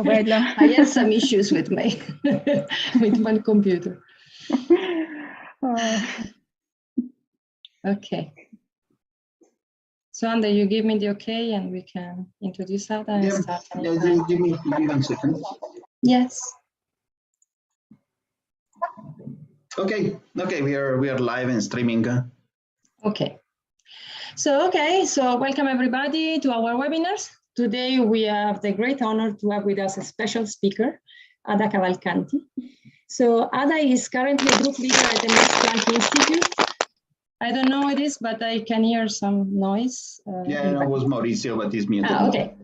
I had some issues with my with my computer. Okay. So, Ander, you give me the okay, and we can introduce Ada and start. Give me 1 second. Yes. Okay. We are live and streaming. Okay. So welcome everybody to our webinars. Today we have the great honor to have with us a special speaker, Ada Cavalcanti. So Ada is currently a group leader at the Max Planck Institute. I don't know what it is, but I can hear some noise. Yeah, it was Mauricio, but he's muted. Okay.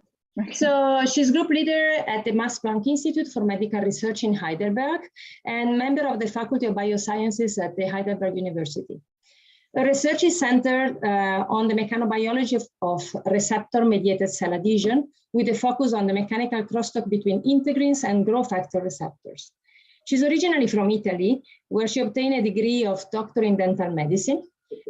So she's group leader at the Max Planck Institute for Medical Research in Heidelberg and member of the Faculty of Biosciences at the Heidelberg University. Her research is centered on the mechanobiology of receptor-mediated cell adhesion with a focus on the mechanical crosstalk between integrins and growth factor receptors. She's originally from Italy, where she obtained a degree of doctor in dental medicine.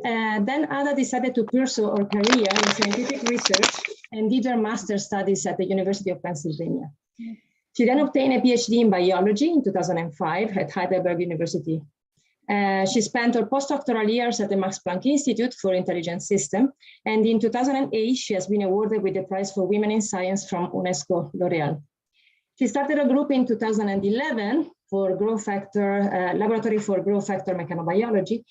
Then Ada decided to pursue her career in scientific research and did her master's studies at the University of Pennsylvania. She then obtained a PhD in biology in 2005 at Heidelberg University. She spent her postdoctoral years at the Max Planck Institute for Intelligent Systems, and in 2008, she has been awarded with the Prize for Women in Science from UNESCO L'Oréal. She started a group in 2011 for growth factor, laboratory for growth factor mechanobiology,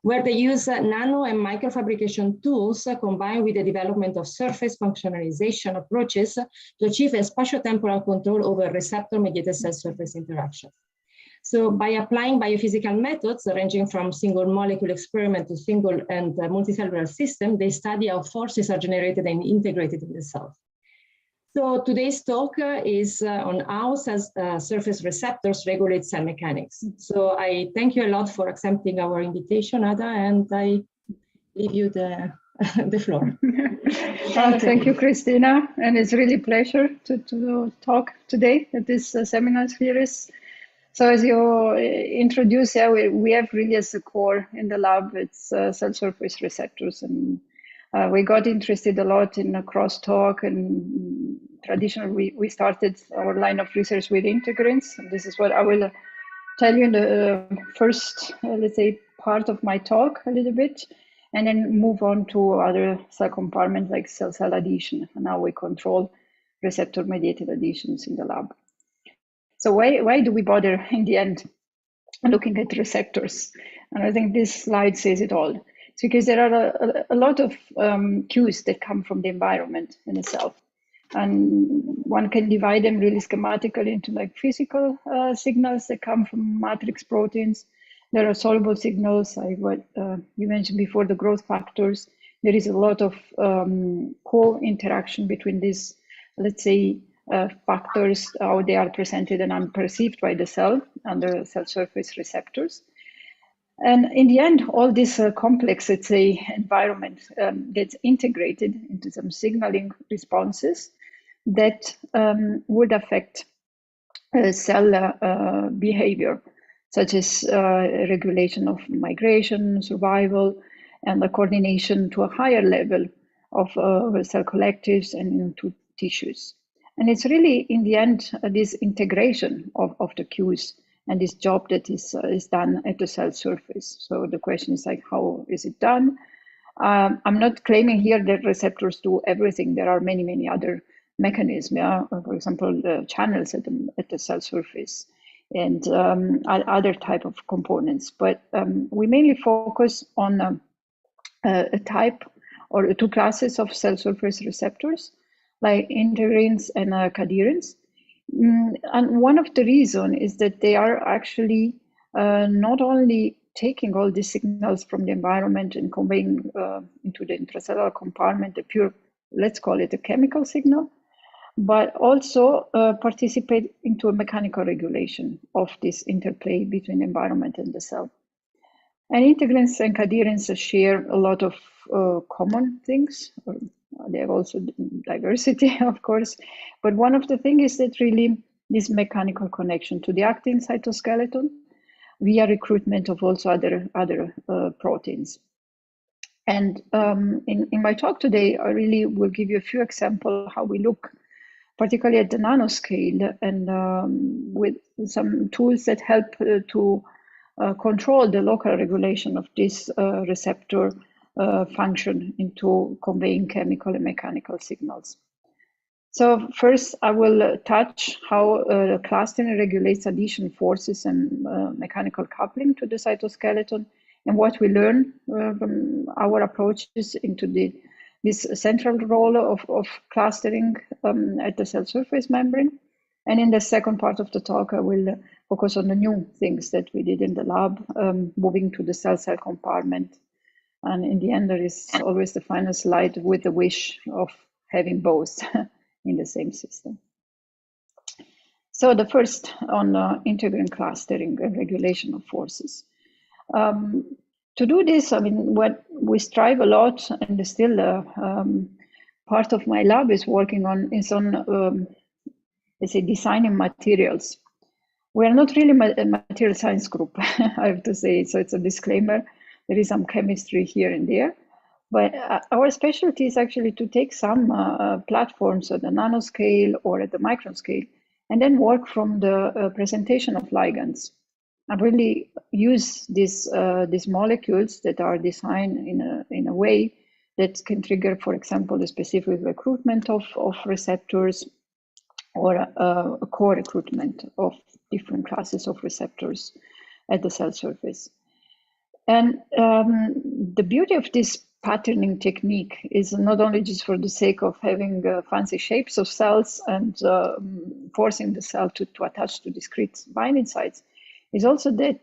where they use nano and microfabrication tools combined with the development of surface functionalization approaches to achieve a spatiotemporal control over receptor-mediated cell surface interaction. So by applying biophysical methods ranging from single molecule experiment to single and multicellular system, they study how forces are generated and integrated in the cell. So today's talk is on how surface receptors regulate cell mechanics. So I thank you a lot for accepting our invitation, Ada, and I leave you the floor. Thank you, Christina, and it's really a pleasure to talk today at this seminar series. So as you introduced, we have really as a core in the lab, it's cell surface receptors, and we got interested a lot in crosstalk, and traditionally we started our line of research with integrins. And this is what I will tell you in the first, let's say, part of my talk a little bit, and then move on to other cell compartments like cell-cell adhesion, and how we control receptor-mediated adhesions in the lab. So why do we bother in the end looking at receptors? And I think this slide says it all. It's because there are a lot of cues that come from the environment in itself. And one can divide them really schematically into like physical signals that come from matrix proteins. There are soluble signals, like what you mentioned before, the growth factors. There is a lot of co-interaction between these, let's say, factors, how they are presented and perceived by the cell and the cell surface receptors. And in the end, all this complex, let's say, environment gets integrated into some signaling responses that would affect cell behavior, such as regulation of migration, survival, and the coordination to a higher level of cell collectives and into tissues. And it's really, in the end, this integration of the cues and this job that is done at the cell surface. So the question is like, how is it done? I'm not claiming here that receptors do everything. There are many, many other mechanisms. Yeah? For example, the channels at the cell surface and other type of components. But we mainly focus on a type or two classes of cell surface receptors, like integrins and cadherins. And one of the reasons is that they are actually not only taking all these signals from the environment and conveying into the intracellular compartment, a pure, let's call it a chemical signal, but also participate into a mechanical regulation of this interplay between the environment and the cell. And integrins and cadherins share a lot of common things. They have also diversity, of course. But one of the things is that really this mechanical connection to the actin cytoskeleton via recruitment of also other proteins. And in my talk today, I really will give you a few examples how we look particularly at the nanoscale, and with some tools that help to control the local regulation of this receptor function into conveying chemical and mechanical signals. So first, I will touch how clustering regulates addition forces and mechanical coupling to the cytoskeleton, and what we learn from our approaches into this central role of clustering at the cell surface membrane. And in the second part of the talk, I will focus on the new things that we did in the lab, moving to the cell-cell compartment. And in the end, there is always the final slide with the wish of having both in the same system. So the first on integrin clustering and regulation of forces. To do this, I mean, what we strive a lot, and still part of my lab is working on, is on, let's say, designing materials. We are not really a material science group, I have to say, so it's a disclaimer. There is some chemistry here and there, but our specialty is actually to take some platforms at the nanoscale or at the micron scale, and then work from the presentation of ligands, and really use these molecules that are designed in a way that can trigger, for example, the specific recruitment of receptors, or a co-recruitment of different classes of receptors at the cell surface. And the beauty of this patterning technique is not only just for the sake of having fancy shapes of cells and forcing the cell to attach to discrete binding sites, is also that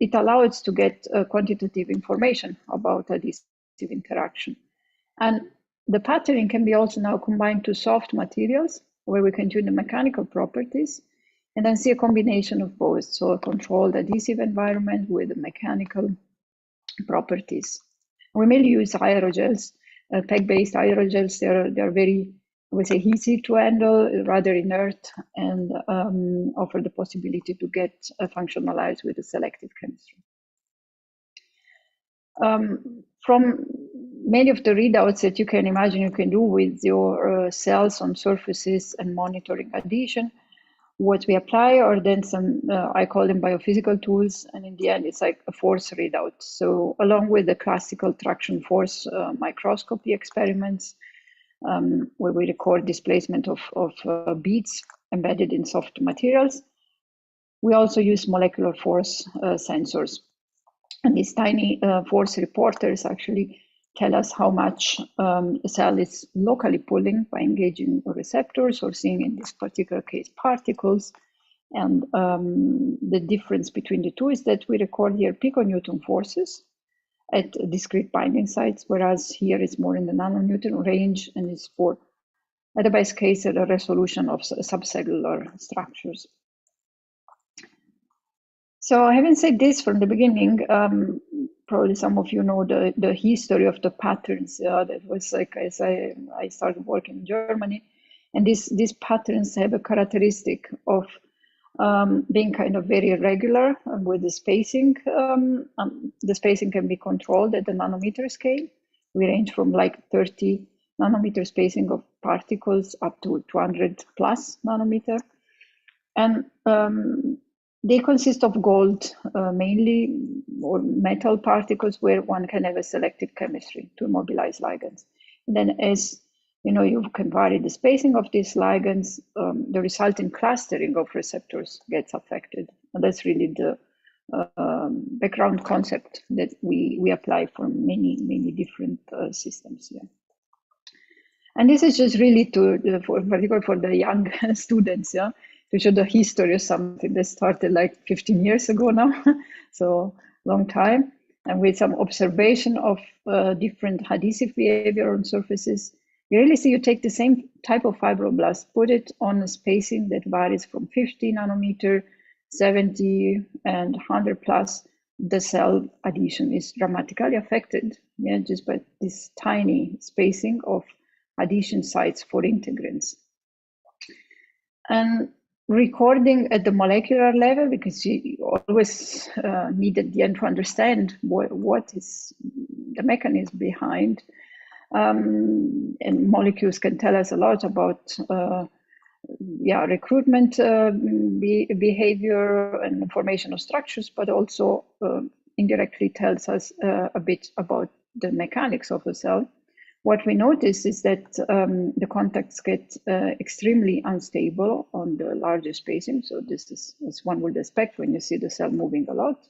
it allows to get quantitative information about adhesive interaction. And the patterning can be also now combined to soft materials, where we can tune the mechanical properties, and then see a combination of both, so a controlled adhesive environment with the mechanical properties. We mainly use aerogels, PEG-based aerogels. They're very, I would say, easy to handle, rather inert, and offer the possibility to get functionalized with a selective chemistry. From many of the readouts that you can imagine you can do with your cells on surfaces and monitoring adhesion, what we apply are then some, I call them biophysical tools, and in the end it's like a force readout. So along with the classical traction force microscopy experiments, where we record displacement of beads embedded in soft materials, we also use molecular force sensors. And these tiny force reporters actually tell us how much the cell is locally pulling by engaging receptors, or seeing, in this particular case, particles. And the difference between the two is that we record here piconewton forces at discrete binding sites, whereas here it's more in the nanonewton range, and it's for, at the best case, at a resolution of subcellular structures. So having said this from the beginning, probably some of you know the history of the patterns. That was like, as I started working in Germany, and these patterns have a characteristic of being kind of very irregular with the spacing. The spacing can be controlled at the nanometer scale. We range from like 30 nanometer spacing of particles up to 200 plus nanometer. And they consist of gold mainly, or metal particles, where one can have a selective chemistry to immobilize ligands. And then, as you know, you can vary the spacing of these ligands, the resulting clustering of receptors gets affected. And that's really the background concept that we apply for many different systems here. And this is just really particularly for the young students, yeah, to show the history of something that started like 15 years ago now, so long time, and with some observation of different adhesive behavior on surfaces. You really see, you take the same type of fibroblast, put it on a spacing that varies from 50 nanometer, 70, and 100 plus, the cell adhesion is dramatically affected, yeah, just by this tiny spacing of adhesion sites for integrins. And recording at the molecular level, because you always need at the end to understand what is the mechanism behind. And molecules can tell us a lot about recruitment behavior and formation of structures, but also indirectly tells us a bit about the mechanics of a cell. What we notice is that the contacts get extremely unstable on the larger spacing. So this is as one would expect when you see the cell moving a lot.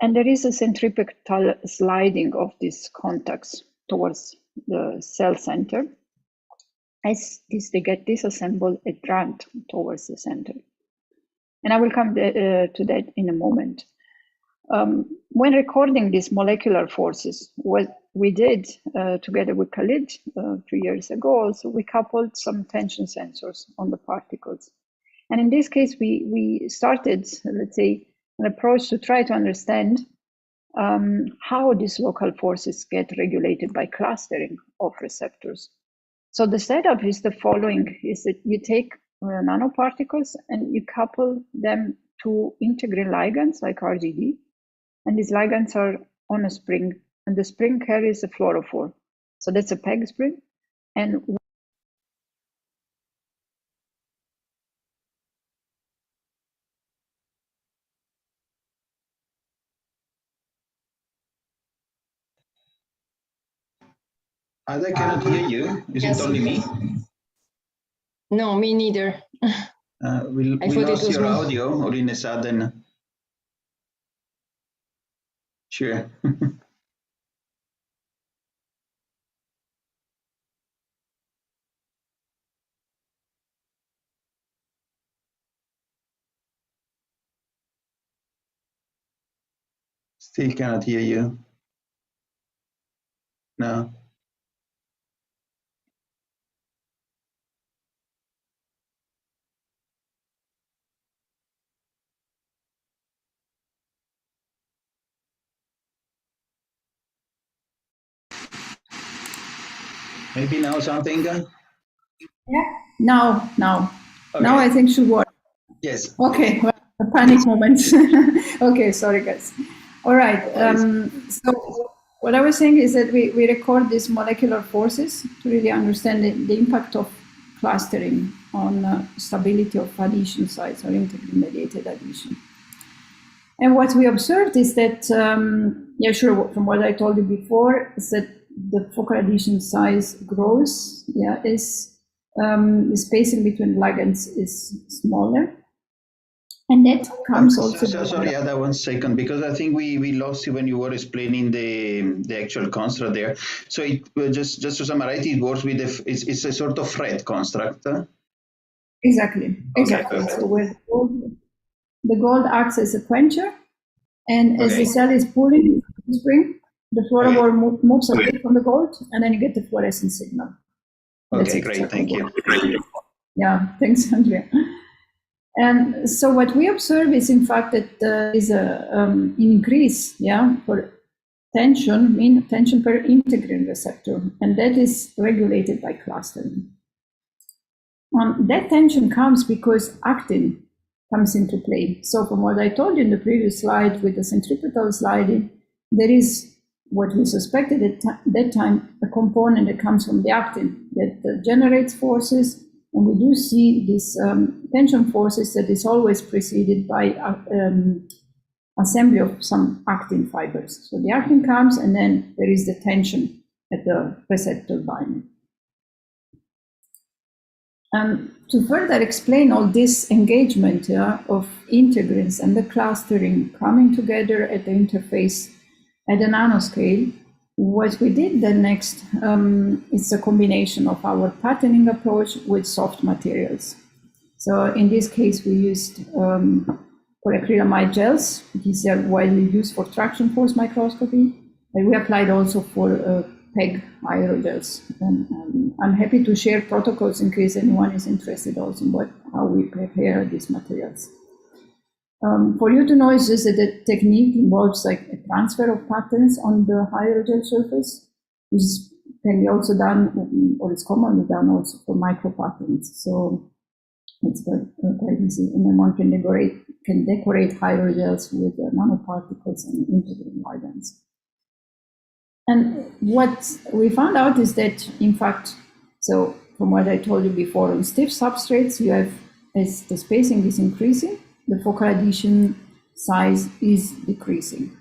And there is a centripetal sliding of these contacts towards the cell center. As they get disassembled and dragged towards the center. And I will come to that in a moment. When recording these molecular forces, what we did together with Khalid 2 years ago, so we coupled some tension sensors on the particles. And in this case, we started, let's say, an approach to try to understand how these local forces get regulated by clustering of receptors. So the setup is the following, is that you take nanoparticles and you couple them to integrin ligands like RGD. And these ligands are on a spring, and the spring carries a fluorophore. So that's a peg spring. And I cannot hear you. Is it only me? No, me neither. We lost your audio all in a sudden. Sure. Still cannot hear you. No. Maybe now something? Yeah, now. Okay. Now I think should work. Yes. Okay, well, a panic moment. Okay, sorry guys. All right, so what I was saying is that we record these molecular forces to really understand the impact of clustering on stability of adhesion sites or integrin-mediated adhesion. And what we observed is that, from what I told you before, is that the focal adhesion size grows, the spacing between ligands is smaller. And that comes also. Sorry, Ada, 1 second, because I think we lost you when you were explaining the actual construct there. So it just to summarize, it works with it's a sort of thread construct. Huh? Exactly. Okay, so with the gold acts as a quencher, and as the cell is pulling the spring, the fluorophore moves away from the gold, and then you get the fluorescent signal. Okay, great, thank you. Yeah, thanks, Andrea. And so what we observe is, in fact, that there is an increase, for tension, mean tension per integrin receptor, and that is regulated by clustering. That tension comes because actin comes into play. So from what I told you in the previous slide with the centripetal sliding, there is what we suspected at that time, a component that comes from the actin that generates forces. And we do see these tension forces that is always preceded by assembly of some actin fibers. So the actin comes, and then there is the tension at the receptor binding. To further explain all this engagement of integrins and the clustering coming together at the interface at the nanoscale, what we did then next is a combination of our patterning approach with soft materials. So in this case, we used polyacrylamide gels. These are widely used for traction force microscopy, and we applied also for PEG aerogels. And I'm happy to share protocols in case anyone is interested also in how we prepare these materials. For you to know, is just that the technique involves like a transfer of patterns on the aerogel surface, which can be also done, or is commonly done also for micro patterns. So it's quite easy, and then one can decorate aerogels with nanoparticles and integrin ligands. And what we found out is that, in fact, so from what I told you before, on stiff substrates, you have, as the spacing is increasing, the focal adhesion size is decreasing.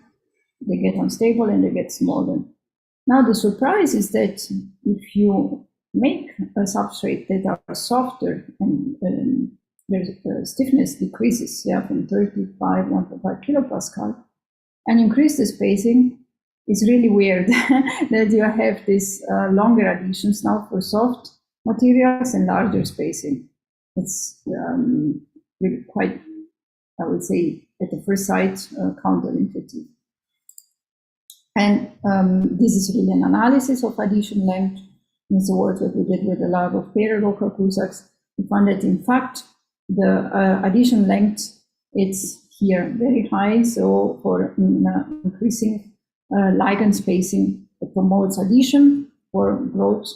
They get unstable and they get smaller. Now the surprise is that if you make a substrate that are softer and their stiffness decreases, from 35, 1.5 kilopascal, and increase the spacing, it's really weird that you have these longer adhesions now for soft materials and larger spacing. It's really quite, I would say, at the first sight, counterintuitive. And this is really an analysis of adhesion length. It's the work that we did with a lot of paralocal Cossacks. We found that, in fact, the adhesion length, it's here very high. So for increasing ligand spacing, it promotes adhesion for growth,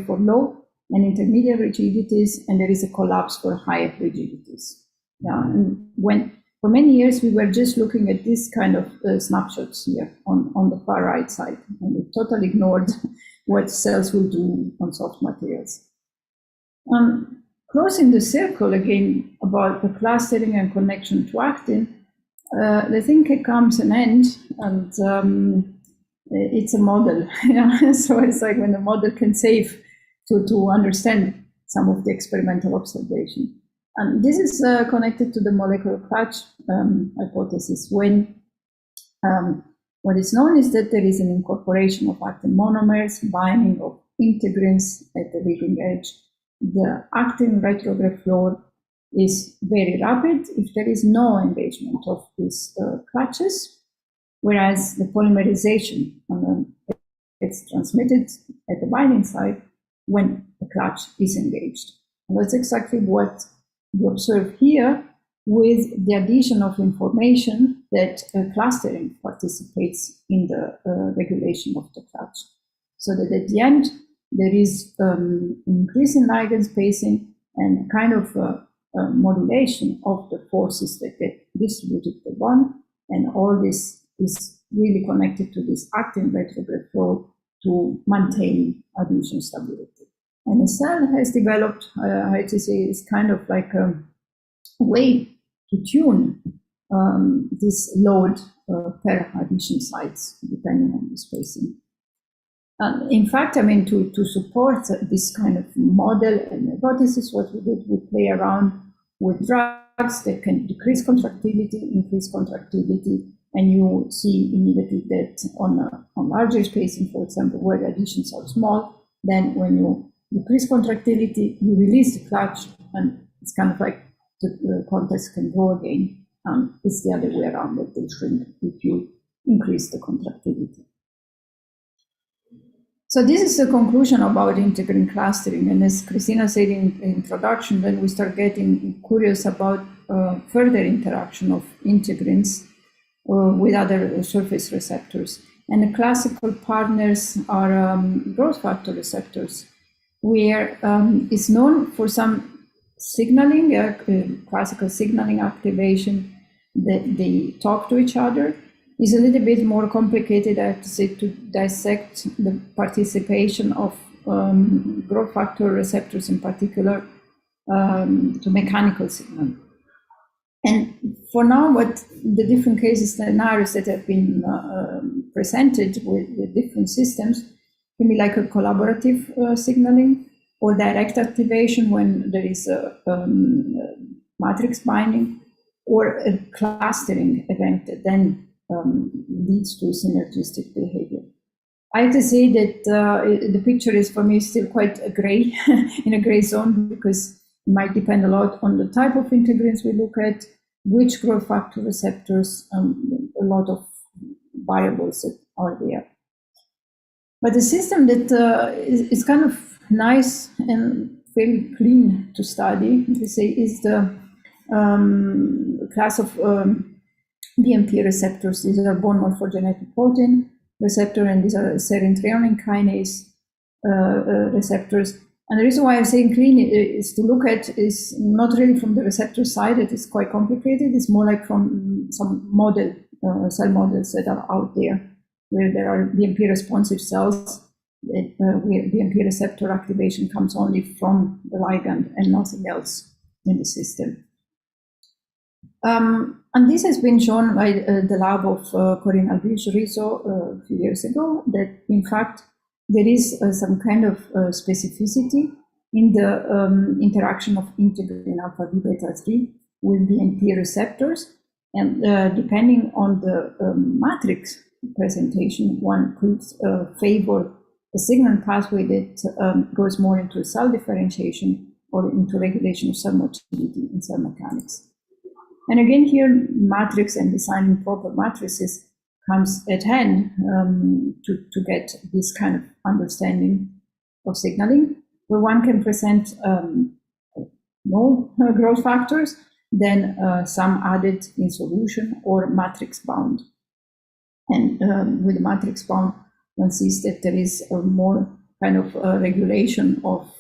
for low and intermediate rigidities, and there is a collapse for high rigidities. Yeah, and for many years we were just looking at this kind of snapshots here on the far right side, and we totally ignored what cells will do on soft materials. Closing the circle again about the clustering and connection to actin, the thing comes an end, and it's a model. So it's like when the model can save to understand some of the experimental observation. And this is connected to the molecular clutch hypothesis, when what is known is that there is an incorporation of actin monomers, binding of integrins at the leading edge. The actin retrograde flow is very rapid if there is no engagement of these clutches, whereas the polymerization it's transmitted at the binding site when the clutch is engaged. And that's exactly what we observe here with the addition of information that clustering participates in the regulation of the clutch. So that at the end, there is increase in ligand spacing and kind of modulation of the forces that get distributed to the bond, and all this is really connected to this actin retrograde flow to maintain adhesion stability. And the cell has developed, I have to say, is kind of like a way to tune this load per adhesion sites, depending on the spacing. In fact, I mean, to support this kind of model and hypothesis, what we did, we play around with drugs that can decrease contractility, increase contractility, and you see immediately that on larger spacing, for example, where the adhesions are small, then when you decrease contractility, you release the clutch, and it's kind of like the context can grow again. It's the other way around, that they shrink if you increase the contractility. So this is the conclusion about integrin clustering. And as Christina said in the introduction, then we start getting curious about further interaction of integrins with other surface receptors. And the classical partners are growth factor receptors, where it's known for some signaling, classical signaling activation, that they talk to each other. Is a little bit more complicated, I have to say, to dissect the participation of growth factor receptors in particular to mechanical signal. And for now, what the different cases scenarios that have been presented with different systems can be like a collaborative signaling or direct activation when there is a matrix binding, or a clustering event that then leads to synergistic behavior. I have to say that the picture is, for me, still quite gray, in a gray zone, because it might depend a lot on the type of integrins we look at, which growth factor receptors, a lot of variables that are there. But the system that is kind of nice and very clean to study, to say, is the class of BMP receptors. These are bone morphogenetic protein receptor, and these are serine threonine kinase receptors. And the reason why I'm saying clean is to look at is not really from the receptor side, it is quite complicated. It's more like from some model, cell models that are out there, where there are BMP responsive cells where the MP receptor activation comes only from the ligand and nothing else in the system. And this has been shown by the lab of Corinne Albisch-Rizzo a few years ago, that in fact there is some kind of specificity in the interaction of integrin alpha V beta 3 with the MP receptors. And depending on the matrix presentation, one could favor a signal pathway that goes more into cell differentiation or into regulation of cell motility and cell mechanics. And again, here, matrix and designing proper matrices comes at hand to get this kind of understanding of signaling, where one can present no growth factors, then some added in solution or matrix bound. And with the matrix bound, one sees that there is a more kind of regulation of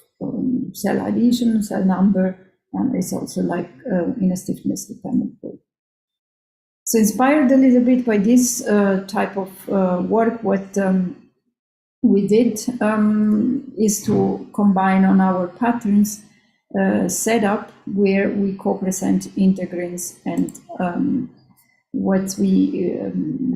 cell adhesion, cell number, and it's also like in a stiffness dependent way. So inspired a little bit by this type of work, what we did is to combine on our patterns setup where we co-present integrins, and what we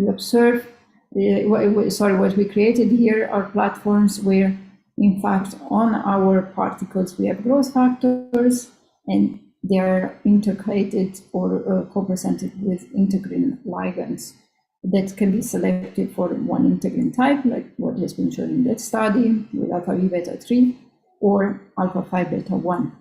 observe, what we created here are platforms where, in fact, on our particles we have growth factors, and they are integrated or co-presented with integrin ligands that can be selected for one integrin type, like what has been shown in that study with alpha V beta 3 or alpha 5 beta 1.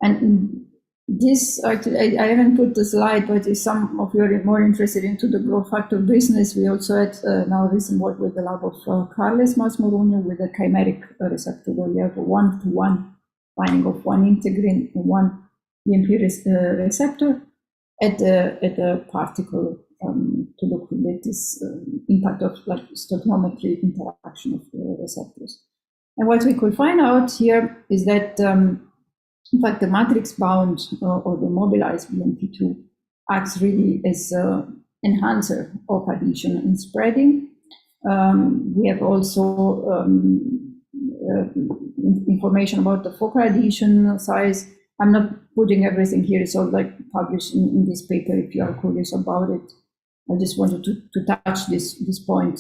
And this, actually, I haven't put the slide, but if some of you are more interested into the growth factor business, we also had now recent work with the lab of Carles Masmorunio with a chimeric receptor, where we have a 1-to-1 binding of one integrin and one EMP receptor at the particle to look at this impact of like stoichiometry interaction of the receptors. And what we could find out here is that in fact, the matrix bound or the mobilized BMP2 acts really as an enhancer of adhesion and spreading. We have also information about the focal adhesion size. I'm not putting everything here, it's all like published in this paper if you are curious about it. I just wanted to touch this point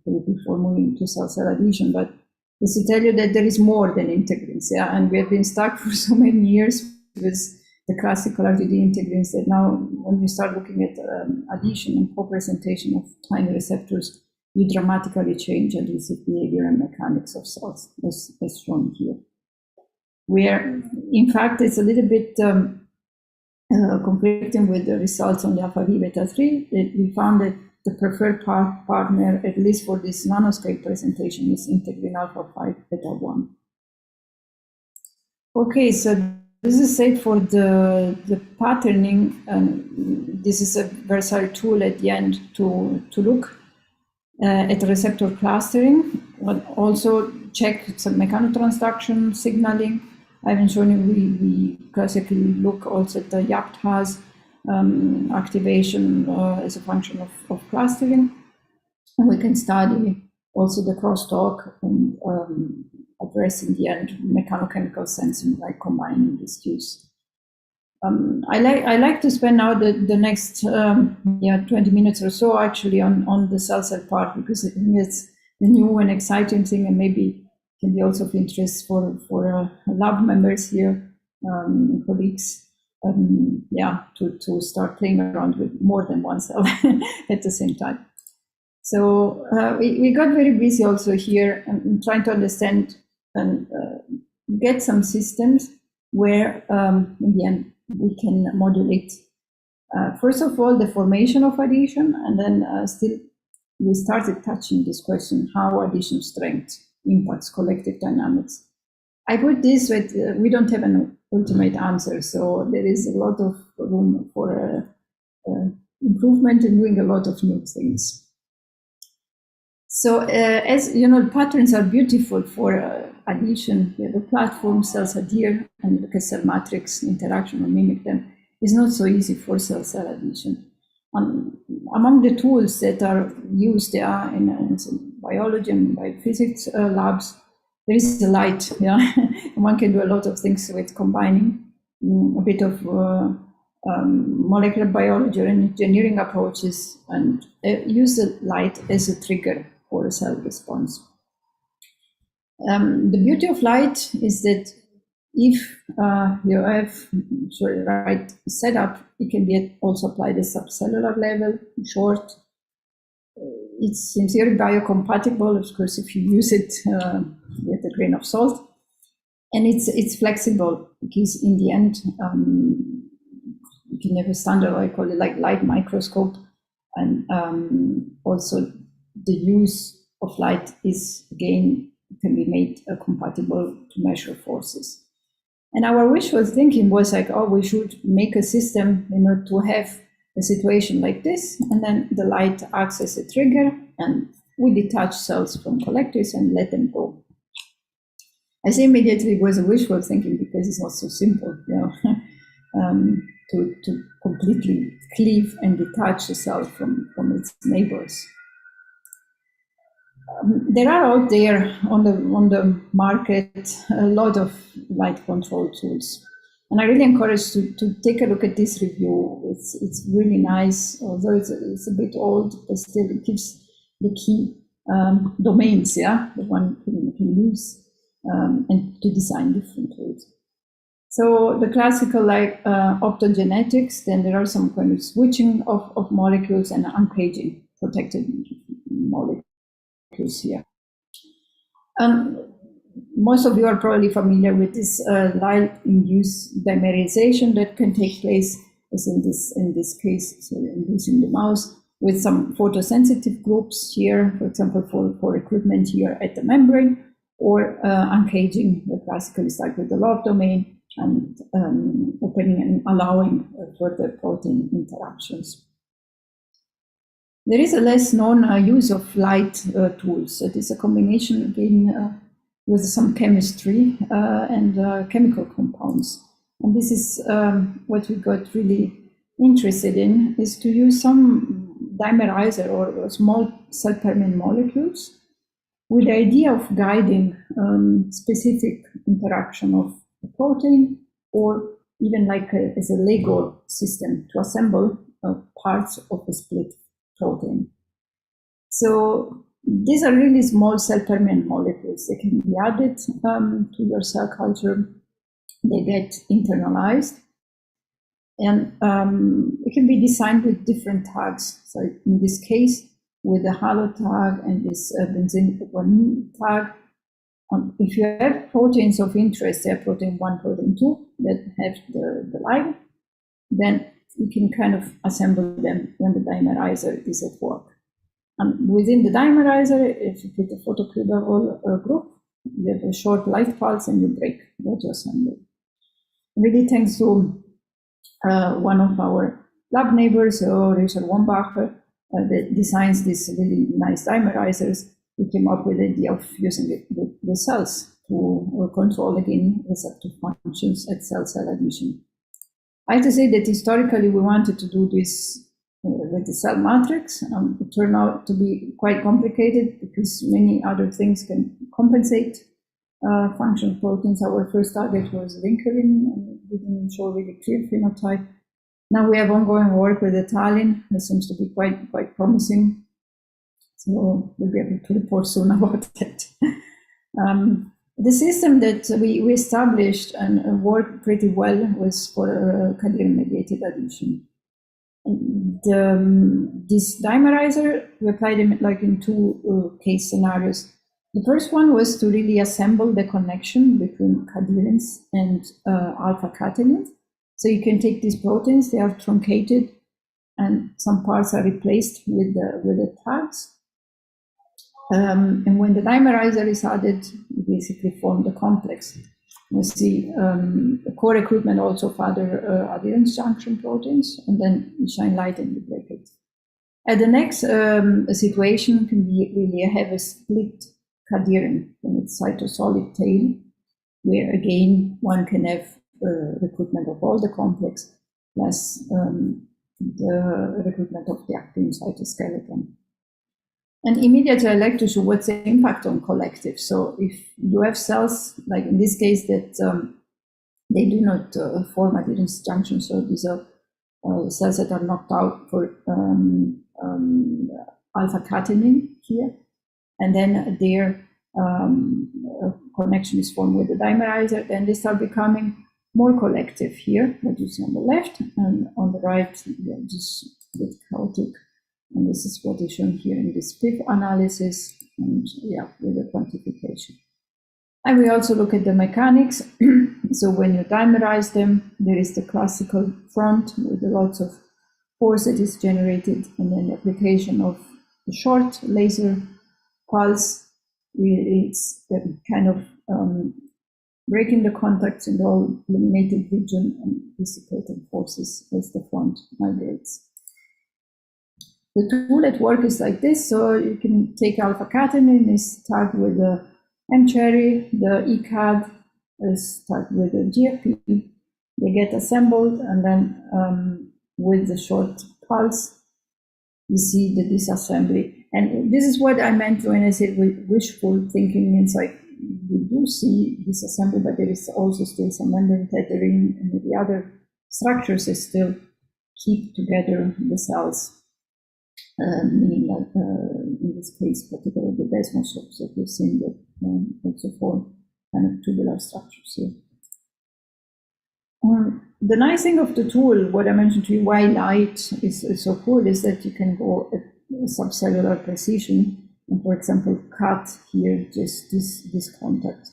before moving to cell-cell adhesion, but is to tell you that there is more than integrins, yeah, and we have been stuck for so many years with the classical RTD integrins that now, when you start looking at adhesion and co-presentation of tiny receptors, you dramatically change adhesive behavior and mechanics of cells, as shown here. Where, in fact, it's a little bit conflicting with the results on the alpha V beta 3. We found that the preferred partner, at least for this nanoscale presentation, is integrin alpha 5 beta 1. Okay, so this is it for the patterning. This is a versatile tool at the end to look at receptor clustering, but also check some mechanotransduction signaling. I haven't shown you, we classically look also at the YAPTAZ activation as a function of clustering. And we can study also the crosstalk and address in the end mechanochemical sensing by combining these cues. I like to spend now the next 20 minutes or so actually on the cell part, because I think it's the new and exciting thing, and maybe can be also of interest for lab members here, colleagues. To start playing around with more than one cell at the same time. So we got very busy also here and trying to understand and get some systems where in the end we can modulate first of all the formation of adhesion, and then still we started touching this question, how adhesion strength impacts collective dynamics. I put this with, we don't have an ultimate answer, so there is a lot of room for improvement and doing a lot of new things. So as you know, patterns are beautiful for adhesion. We have a platform, cells adhere, and look at cell matrix interaction and mimic them. It's not so easy for cell-cell adhesion. Among the tools that are used, there are biology and biophysics labs, there is a light, yeah. One can do a lot of things with combining a bit of molecular biology and engineering approaches and use the light as a trigger for a cell response. The beauty of light is that if you have the right setup, it can be also applied at subcellular level, short. It's in theory biocompatible, of course, if you use it with a grain of salt. And it's flexible because in the end, you can have a standard, I call it like light microscope. And also the use of light is, again, can be made compatible to measure forces. And our wishful thinking was like, oh, we should make a system, to have a situation like this, and then the light acts as a trigger, and we detach cells from collectors and let them go. I say immediately it was a wishful thinking because it's not so simple, to completely cleave and detach the cell from its neighbors. There are out there on the market a lot of light control tools. And I really encourage to take a look at this review. It's really nice, although it's a bit old, but still it gives the key domains, that one can use and to design different tools. So the classical optogenetics, then there are some kind of switching of molecules and uncaging protected molecules here. Most of you are probably familiar with this light-induced dimerization that can take place, as in this case, so I'm using the mouse, with some photosensitive groups here, for example, for recruitment here at the membrane, or uncaging, classically start with the log domain, and opening and allowing further protein interactions. There is a less known use of light tools. It is a combination, again, with some chemistry and chemical compounds. And this is what we got really interested in, is to use some dimerizer or small cell permeant molecules with the idea of guiding specific interaction of the protein, or even like as a Lego system to assemble parts of a split protein. So these are really small cell permeant molecules. They can be added to your cell culture. They get internalized, and it can be designed with different tags. So in this case, with the halo tag and this benzene tag. If you have proteins of interest, say protein 1, protein 2, that have the ligand, then you can kind of assemble them when the dimerizer is at work. And within the dimerizer, if you put a photocleavable group, you have a short light pulse and you break what you assemble. Really thanks to one of our lab neighbors, Richard Wombacher, that designs these really nice dimerizers. We came up with the idea of using it with the cells to control, again, receptor functions at cell-cell adhesion. I have to say that historically we wanted to do this with the cell matrix. It turned out to be quite complicated because many other things can compensate functional proteins. Our first target was vinculin, and we didn't show really clear phenotype. Now we have ongoing work with the Italian. That seems to be quite promising. So we'll be able to report soon about that. The system that we established and worked pretty well was for cadherin-mediated adhesion. This dimerizer, we applied them like in two case scenarios. The first one was to really assemble the connection between cadherins and alpha-catenins. So you can take these proteins, they are truncated, and some parts are replaced with the tags. And when the dimerizer is added, you basically form the complex. You see the co-recruitment also of other adherence junction proteins, and then you shine light and you break it. At the next situation can be really have a split cadherin in its cytosolic tail, where again one can have recruitment of all the complex plus the recruitment of the actin cytoskeleton. And immediately I like to show what's the impact on collective. So if you have cells, like in this case, that they do not form adherence junctions, so these are cells that are knocked out for alpha-catenin here, and then their connection is formed with the dimerizer, then they start becoming more collective here, what you see on the left, and on the right, they're just a bit chaotic. And this is what is shown here in this PIF analysis, and yeah, with the quantification. And we also look at the mechanics. So when you dimerize them, there is the classical front with lots of force that is generated, and then the application of the short laser pulse. It's kind of breaking the contacts in the whole illuminated region and dissipating forces as the front migrates. The tool at work is like this. So you can take alpha-catenin, is tagged with the mCherry, the ECAD is tagged with the GFP. They get assembled, and then with the short pulse, you see the disassembly. And this is what I meant when I said wishful thinking, means like we do see disassembly, but there is also still some membrane tethering, and the other structures that still keep together the cells. Meaning that in this case, particularly the desmosomes that we've seen that also form kind of tubular structures here. The nice thing of the tool, what I mentioned to you, why light is so cool, is that you can go at subcellular precision and, for example, cut here just this contact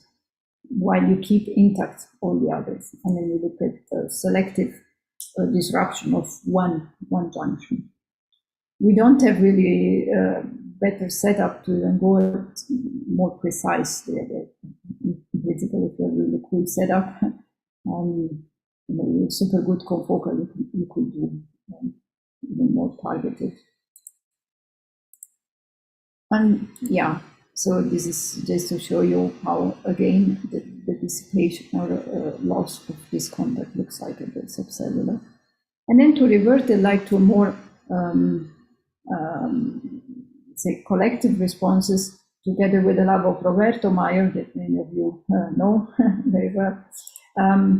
while you keep intact all the others. And then you look at selective disruption of one junction. We don't have really better setup to then go more precise there. Basically, if you have really cool setup, super good confocal, you could do even more targeted. And yeah, so this is just to show you how, again, the dissipation or loss of this contact looks like at the subcellular. And then to revert the light to a more say collective responses, together with the lab of Roberto Meyer, that many of you know very well.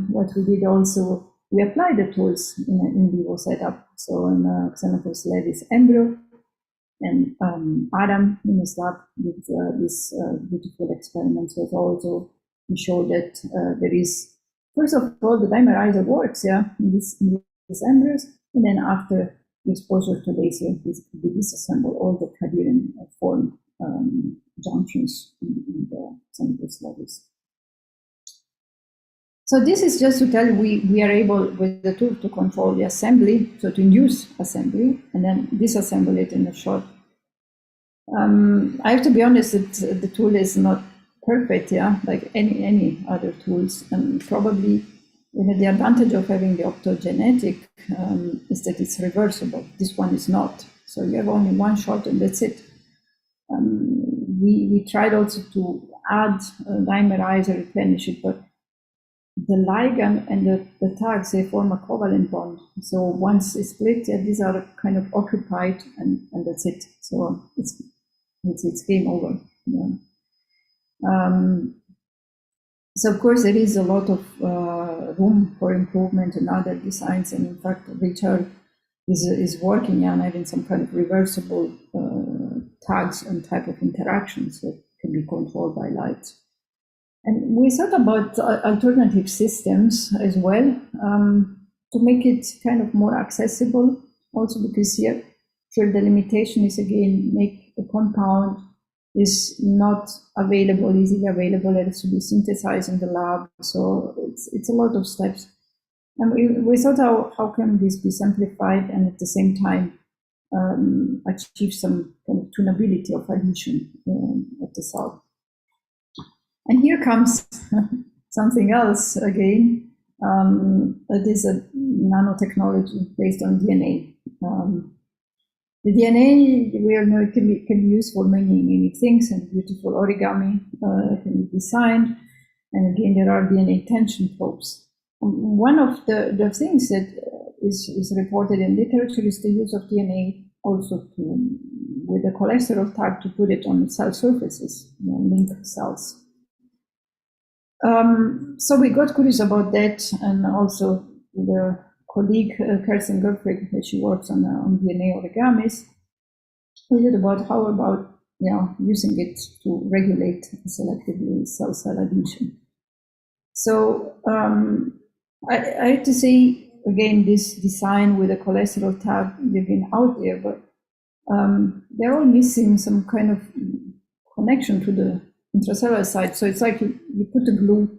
What we did also, we applied the tools in an in vivo setup. So in Xenophorus levis embryo, and Adam in his lab did this beautiful experiments with also, we showed that there is, first of all, the dimerizer works, yeah, in these embryos, and then after exposure to laser, we disassemble all the cadherin formed junctions in the Xenophorus levis. So this is just to tell you we are able with the tool to control the assembly, so to induce assembly and then disassemble it in a short. I have to be honest that the tool is not perfect, yeah, like any other tools, and probably the advantage of having the optogenetic is that it's reversible. This one is not, so you have only one shot and that's it. We tried also to add a dimerizer, replenish it, but the ligand and the tags, they form a covalent bond. So once it's split, yeah, these are kind of occupied, and that's it. So it's game over. Yeah. So of course there is a lot of room for improvement in other designs, and in fact Richard is working on having some kind of reversible tags and type of interactions that can be controlled by light. And we thought about alternative systems as well to make it kind of more accessible, also because here the limitation is, again, make a compound is not available, easily available, it has to be synthesized in the lab, so it's a lot of steps. And we thought, how can this be simplified and at the same time achieve some kind of tunability of adhesion at the cell. And here comes something else again. That is a nanotechnology based on DNA. The DNA, we all know, it can be used for many things, and beautiful origami can be designed. And again, there are DNA tension probes. One of the things that is reported in literature is the use of DNA also to with a cholesterol tag to put it on cell surfaces, link cells. So we got curious about that, and also the colleague Kerstin Gottfried, she works on DNA origamis. We heard about how about using it to regulate selectively cell-cell adhesion. So I have to say, again, this design with a cholesterol tag, they've been out there, but they're all missing some kind of connection to the intracellular side. So it's like you put a glue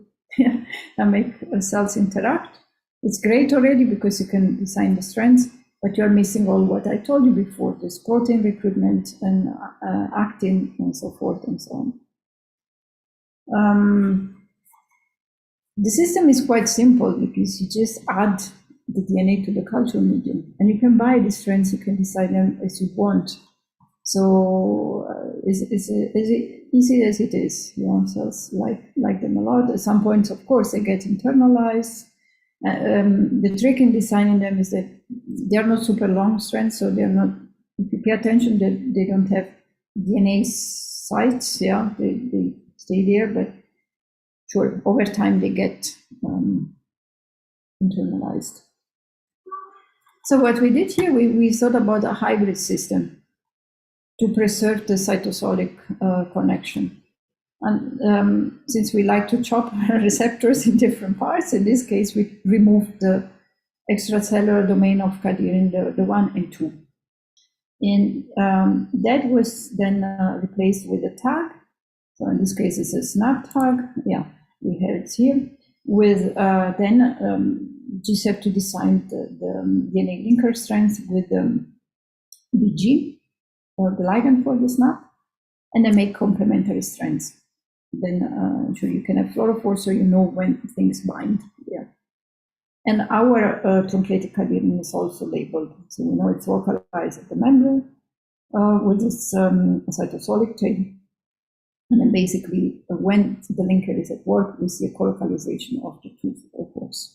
and make cells interact. It's great already because you can design the strands, but you're missing all what I told you before, this protein recruitment and actin and so forth and so on. The system is quite simple because you just add the DNA to the culture medium, and you can buy these strands, you can design them as you want. So it's easy as it is, cells like them a lot. At some points, of course, they get internalized. The trick in designing them is that they are not super long strands, so they're not, if you pay attention, they don't have DNA sites, they stay there, but sure, over time they get internalized. So what we did here, we thought about a hybrid system to preserve the cytosolic connection. And since we like to chop receptors in different parts, in this case, we removed the extracellular domain of cadherin, the 1 and 2. And that was then replaced with a tag. So in this case, it's a SNAP tag. Yeah, we have it here. With then just have to design the DNA linker strands with BG, or the ligand for the SNAP, and then make complementary strands. Then sure you can have fluorophore, so you know when things bind. Yeah. And our truncated cadherin is also labeled, so we know it's localized at the membrane with this cytosolic chain. And then basically, when the linker is at work, we see a colocalization of the two fluorophores.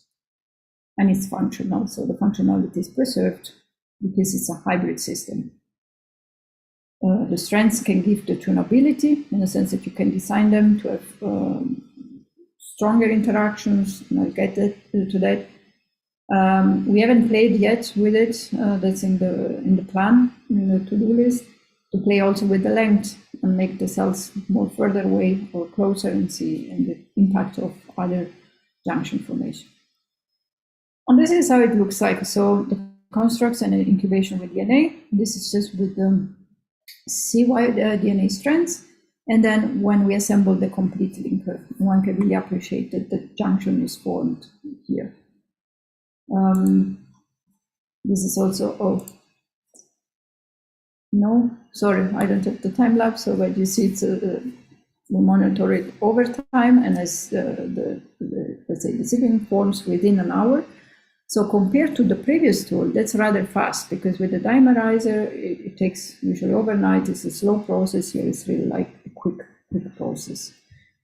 And it's functional, so the functionality is preserved because it's a hybrid system. The strands can give the tunability in the sense that you can design them to have stronger interactions, and I'll get to that. We haven't played yet with it. That's in the plan, in the to-do list, to play also with the length and make the cells more further away or closer and see the impact of other junction formation. And this is how it looks like. So the constructs and incubation with DNA. This is just with the CY DNA strands. And then when we assemble the complete linker, one can really appreciate that the junction is formed here. This is also, no, sorry, I don't have the time lapse. So what you see, it's we monitor it over time, and as let's say the sequence forms within an hour. So compared to the previous tool, that's rather fast, because with the dimerizer, it takes usually overnight. It's a slow process. Here it's really like a quick process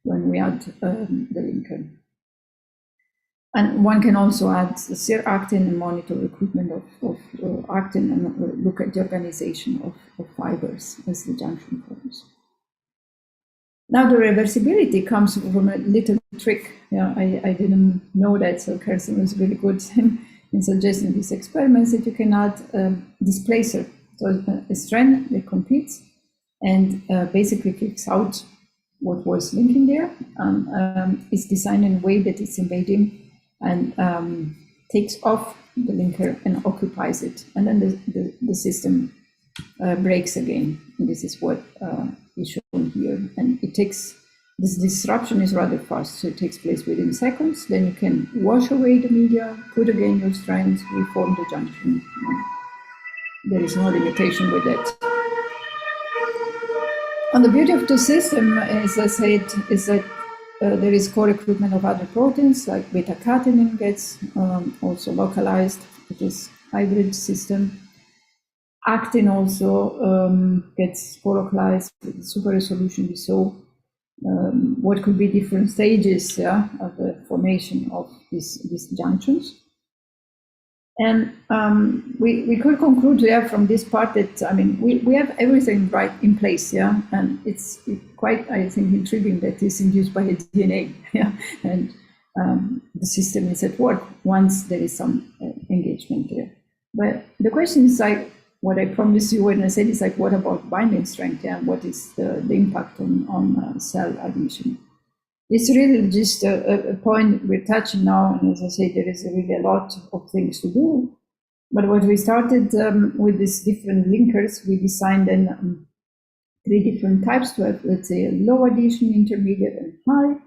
when we add the linker. And one can also add serum actin and monitor recruitment of actin and look at the organization of fibers as the junction forms. Now the reversibility comes from a little trick. Yeah, I didn't know that, so Kerstin was really good in suggesting these experiments, that you can add displacer. So a strand that competes and basically kicks out what was linking there, and it's designed in a way that it's invading and takes off the linker and occupies it, and then the system breaks again. And this is what is shown here, and it takes, this disruption is rather fast, so it takes place within seconds. Then you can wash away the media, put again your strands, reform the junction. There is no limitation with that. And the beauty of the system, as I said, is that there is co-recruitment of other proteins, like beta-catenin gets also localized with this hybrid system. Actin also gets co-localized with super resolution. We saw what could be different stages of the formation of these junctions. And we could conclude from this part that, I mean, we have everything right in place, yeah, and it's quite, I think, intriguing that it's induced by a DNA, yeah, and the system is at work once there is some engagement there. But the question is like, what I promised you when I said is like, what about binding strength, yeah, what is the impact on cell adhesion? It's really just a point we're touching now, and as I say, there is really a lot of things to do. But what we started with these different linkers, we designed then 3 different types to have, let's say, a low adhesion, intermediate, and high,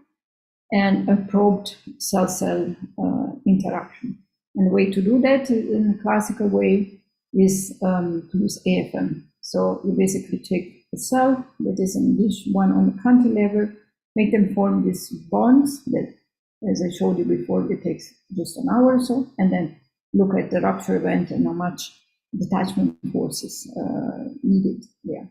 and a probed cell-cell interaction. And the way to do that in a classical way is to use AFM. So you basically take a cell that is in dish, one on the cantilever, make them form these bonds that, as I showed you before, it takes just an hour or so, and then look at the rupture event and how much detachment forces needed there.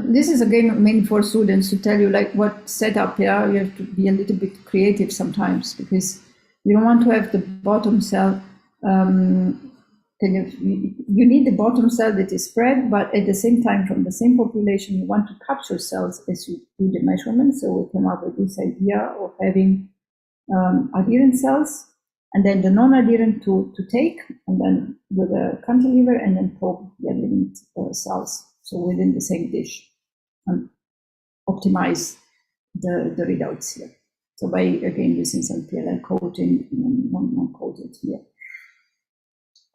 This is again mainly for students to tell you like what setup, yeah, you have to be a little bit creative sometimes, because you don't want to have the bottom cell you need the bottom cell that is spread, but at the same time, from the same population, you want to capture cells as you do the measurement. So we came up with this idea of having adherent cells, and then the non-adherent to take, and then with a cantilever, and then probe the adherent cells, so within the same dish, and optimize the readouts here. So by, again, using some PLL coating, non-coated here.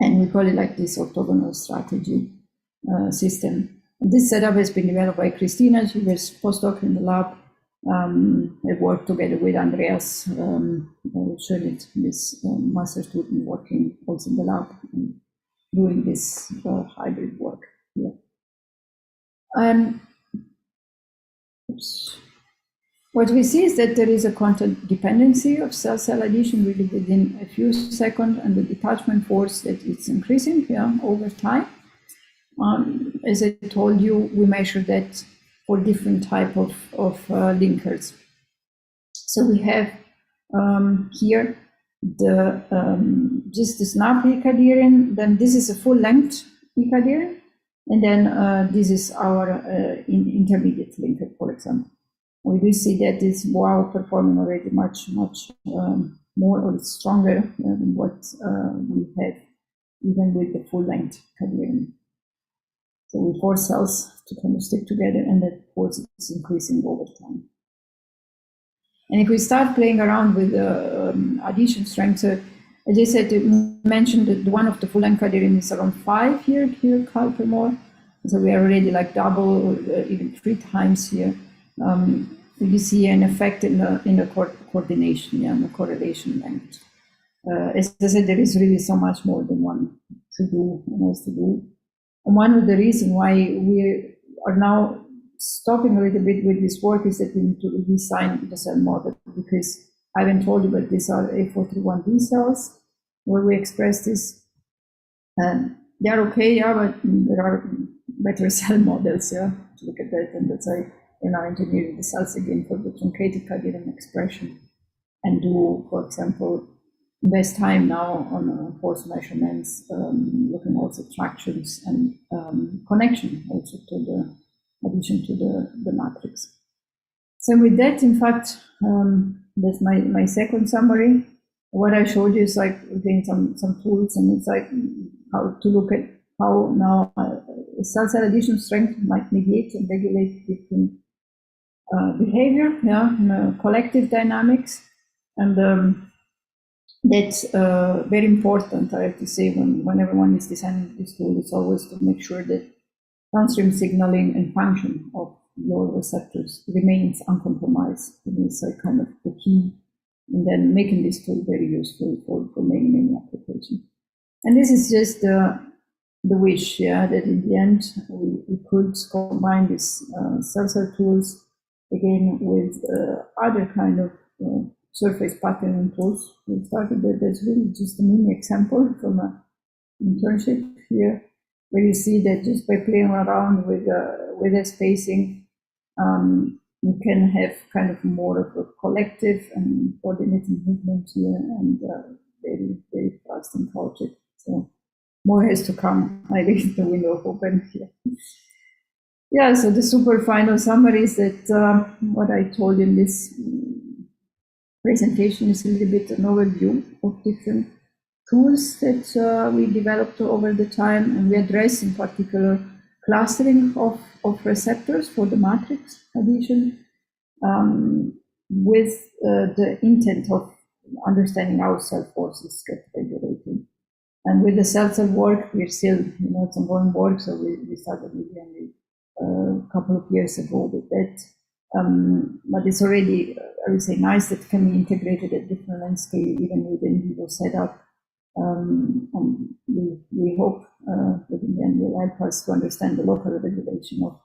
And we call it like this orthogonal strategy system. And this setup has been developed by Christina. She was postdoc in the lab. I worked together with Andreas Schönit, this master student working also in the lab and doing this hybrid work here. What we see is that there is a content dependency of cell-cell adhesion really within a few seconds, and the detachment force that it's increasing, yeah, over time. As I told you, we measure that for different type of linkers. So we have here the just the snap ecadherin, then this is a full-length ecadherin, and then this is our intermediate linker, for example. We do see that it's performing already much more or stronger than what we have even with the full-length cadherin. So we force cells to kind of stick together, and that force is increasing over time. And if we start playing around with adhesion strength, so as I said, mentioned that one of the full-length cadherin is around 5 kcal per mole. So we are already like double or even 3 times here. You see an effect in the coordination, yeah, and the correlation length. As I said, there is really so much more than one should do and has to do. And one of the reasons why we are now stopping a little bit with this work is that we need to redesign the cell model, because I haven't told you, but these are A431B cells where we express this. They are okay, yeah, but there are better cell models, yeah, to look at that, and that's why we're now engineering the cells again for the truncated cadherin expression, and do, for example, invest time now on force measurements, looking also tractions and connection also to the addition to the matrix. So with that, in fact, that's my second summary. What I showed you is like again some tools, and it's like how to look at how now cell-cell adhesion strength might mediate and regulate different behavior, yeah, collective dynamics, and that's very important. I have to say, when everyone is designing this tool, it's always to make sure that downstream signaling and function of your receptors remains uncompromised. It's like kind of the key, and then making this tool very useful for many applications. And this is just the wish, yeah, that in the end we could combine these cell tools again with other kind of surface patterning tools. We started that. There's really just a mini example from an internship here, where you see that just by playing around with the spacing, you can have kind of more of a collective and coordinated movement here, and very fast. forecasting project. So more has to come. I leave the window open here. Yeah, so the super final summary is that what I told in this presentation is a little bit an overview of different tools that we developed over the time, and we address in particular clustering of receptors for the matrix addition with the intent of understanding how cell forces get regulated. And with the cell work, we're still, it's ongoing work, so we started maybe only a couple of years ago with that. But it's already, I would say, nice that it can be integrated at different landscape, even with in vivo setup. And we hope that in the end will help us to understand the local regulation of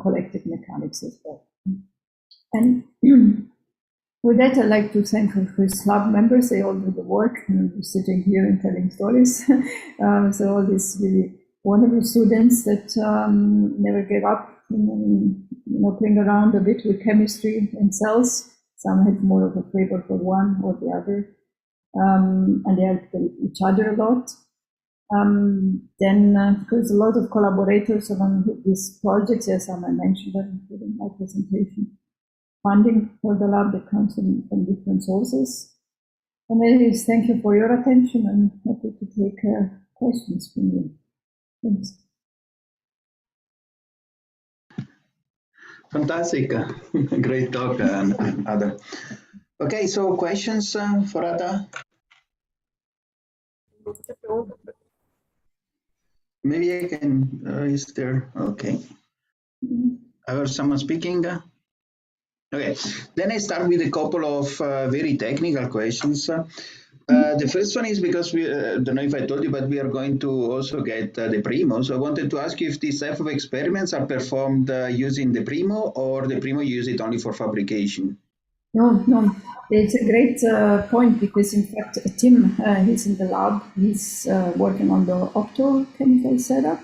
collective mechanics as well. And with that, I'd like to thank Chris Lab members. They all do the work, and I'm sitting here and telling stories. So all these really wonderful students that never gave up, playing around a bit with chemistry and cells. Some had more of a flavor for one or the other, and they helped each other a lot. Then there's a lot of collaborators along these projects, as I mentioned them in my presentation. Funding for the lab that comes from different sources. And anyways, thank you for your attention, and happy to take questions from you. Thanks. Fantastic. Great talk, Ada. Okay, so questions for Ada? Maybe I can, is there, okay. I heard someone speaking. Okay, then I start with a couple of very technical questions. The first one is because we, don't know if I told you, but we are going to also get the Primo. So I wanted to ask you if these type of experiments are performed using the Primo, or the Primo use it only for fabrication? No, it's a great point, because in fact, Tim, he's in the lab, he's working on the optochemical setup.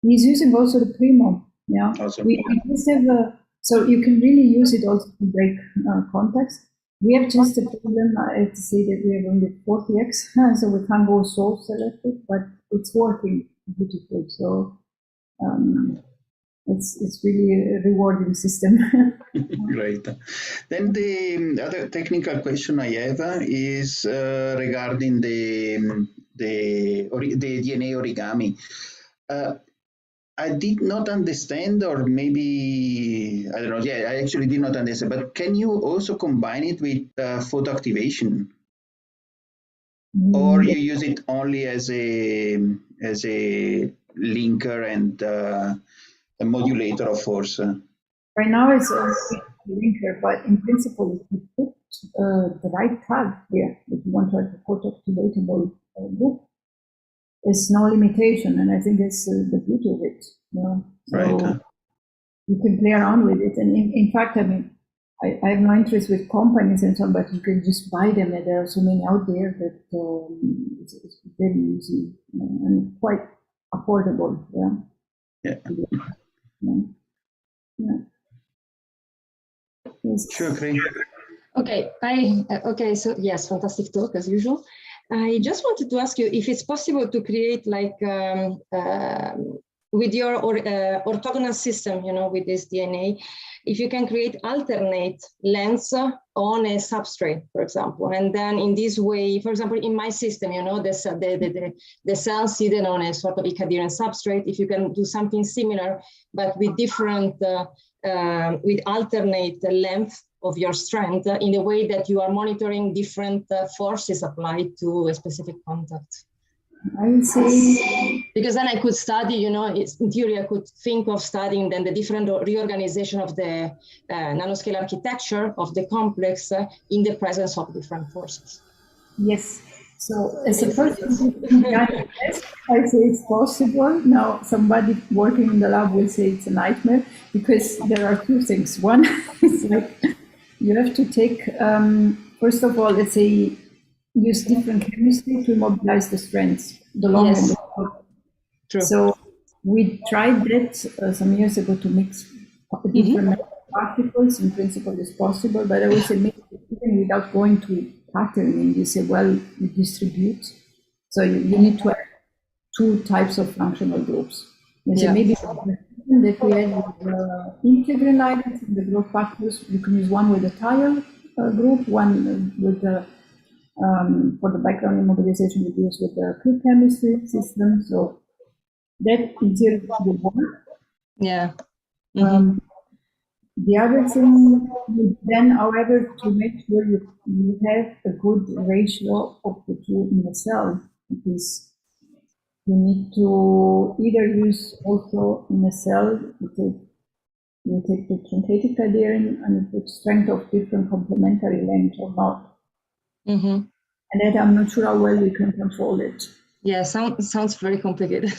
He's using also the Primo. Yeah, awesome. We just have so you can really use it also to break contacts. We have just a problem, I have to say, that we have only 40x, so we can't go so selective, but it's working beautifully. So it's really a rewarding system. Great. Then the other technical question I have is regarding the DNA origami. I did not understand, or maybe, I don't know, yeah, I actually did not understand, but can you also combine it with photo activation? Or you use it only as a linker and a modulator of force? Right now it's a linker, but in principle, if you put the right tag here, if you want to have a photo activatable loop, there's no limitation, and I think it's the beauty of it. So right. You can play around with it, and in fact, I mean, I have no interest with companies and so on, but you can just buy them, and there are so many out there that it's very easy and quite affordable. Yeah. Yes. Sure, great. Okay, so yes, fantastic talk as usual. I just wanted to ask you if it's possible to create like with your orthogonal system, with this DNA, if you can create alternate lengths on a substrate, for example, and then in this way, for example, in my system, the cells seated on a sort of icadherin substrate, if you can do something similar, but with different, with alternate length of your strand in the way that you are monitoring different forces applied to a specific contact. I would say, because then I could study, in theory, I could think of studying then the different reorganization of the nanoscale architecture of the complex in the presence of different forces. Yes. So as a person I say it's possible. Now somebody working in the lab will say it's a nightmare, because there are two things. One is like you have to take, first of all, let's say, use different chemistry to mobilize the strands, the long and the short. True. So we tried that some years ago to mix different particles. In principle, it's possible, but I would say mix it even without going to patterning. You say, well, we distribute So you need to have two types of functional groups. And so maybe that we have with integral items in the growth factors, you can use one with the tile group, one with the for the background immobilization we use with the quick chemistry system. So that in theory will work. Yeah. The other thing then, however, to make sure you have a good ratio of the two in the cell, because you need to either use also in a cell, you take the truncated cadherin and you put strength of different complementary length or not. And that I'm not sure how well we can control it. Yeah, sounds very complicated.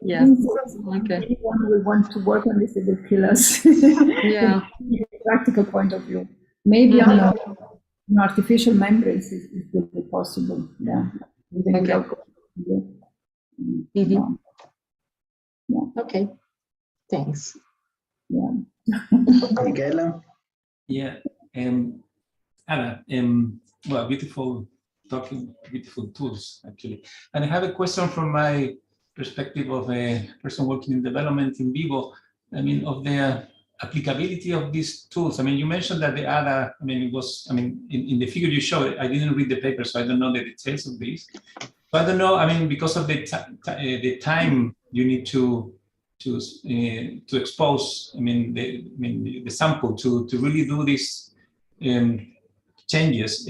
Yeah. Okay. Anyone will want to work on this, it will kill us. Yeah. From a practical point of view. Maybe on artificial membranes it will be possible. Yeah. Okay. Thanks. Yeah. Michele? Yeah. Anna, well, beautiful talking, beautiful tools, actually. And I have a question from my perspective of a person working in development in vivo. I mean, of the applicability of these tools. I mean, you mentioned that the other, I mean, it was, I mean, in the figure you showed, I didn't read the paper, so I don't know the details of this. So I don't know, I mean, because of the time you need to expose, I mean, the sample to really do these changes.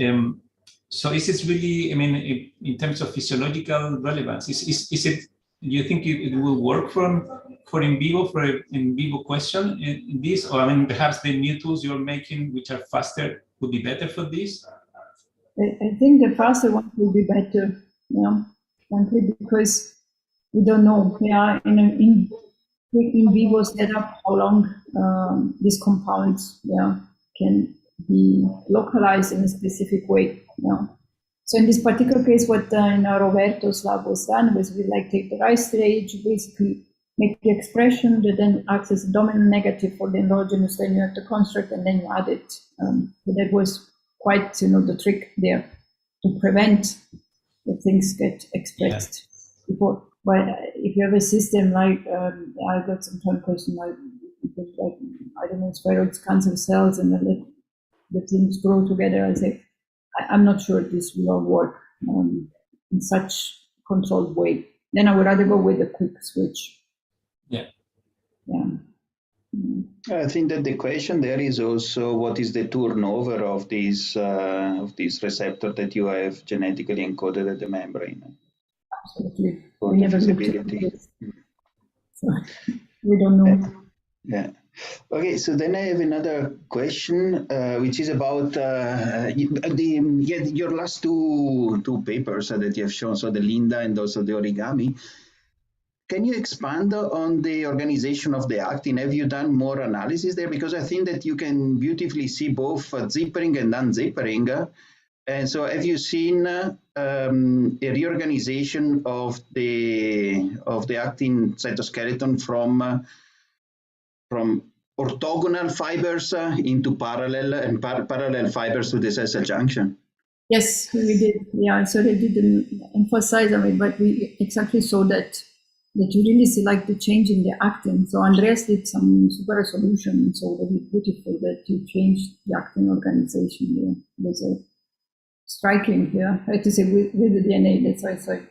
So is it really, I mean, in terms of physiological relevance, is it, do you think it will work for in vivo question in this, or I mean, perhaps the new tools you're making, which are faster, would be better for this? I think the faster one will be better, frankly, because we don't know, in vivo setup how long these compounds, can be localized in a specific way. So in this particular case, what in Roberto's lab was done was we take the right stage, basically make the expression that then acts as a dominant negative for the endogenous, then you have the construct and then you add it. So that was quite, the trick there to prevent that things get expressed before. But if you have a system like, I got some time question like I don't know, spheroids, cancer cells, and then the things grow together. I say, I'm not sure this will all work in such controlled way. Then I would rather go with a quick switch. I think that the question there is also what is the turnover of these receptor that you have genetically encoded at the membrane. Absolutely. For We the never looked feasibility. at this. So we don't know. Yeah. Okay, so then I have another question, which is about your last two papers that you have shown, so the Linda and also the origami. Can you expand on the organization of the actin? Have you done more analysis there? Because I think that you can beautifully see both zippering and unzippering. And so have you seen a reorganization of the actin cytoskeleton from orthogonal fibers into parallel and parallel fibers to the cell junction? Yes, we did. Yeah, so they didn't emphasize on it, but we exactly saw that you really see the change in the actin. So Andreas did some super resolution, so really beautiful that you changed the actin organization there. It was striking here. I had to say with the DNA, that's why I saw it.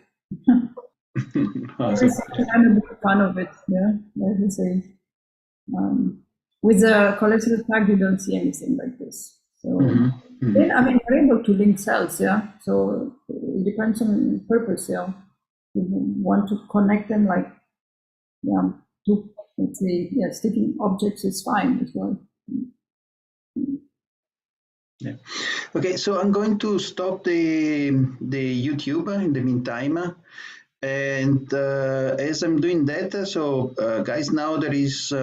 I'm a big fan of it, I have to say. With the cholesterol tag, you don't see anything like this. So then, I mean, we're able to link cells, So it depends on purpose, You want to connect them to, let's say, sticking objects is fine as well. Yeah. Okay, so I'm going to stop the YouTube in the meantime. And as I'm doing that, so guys, now there is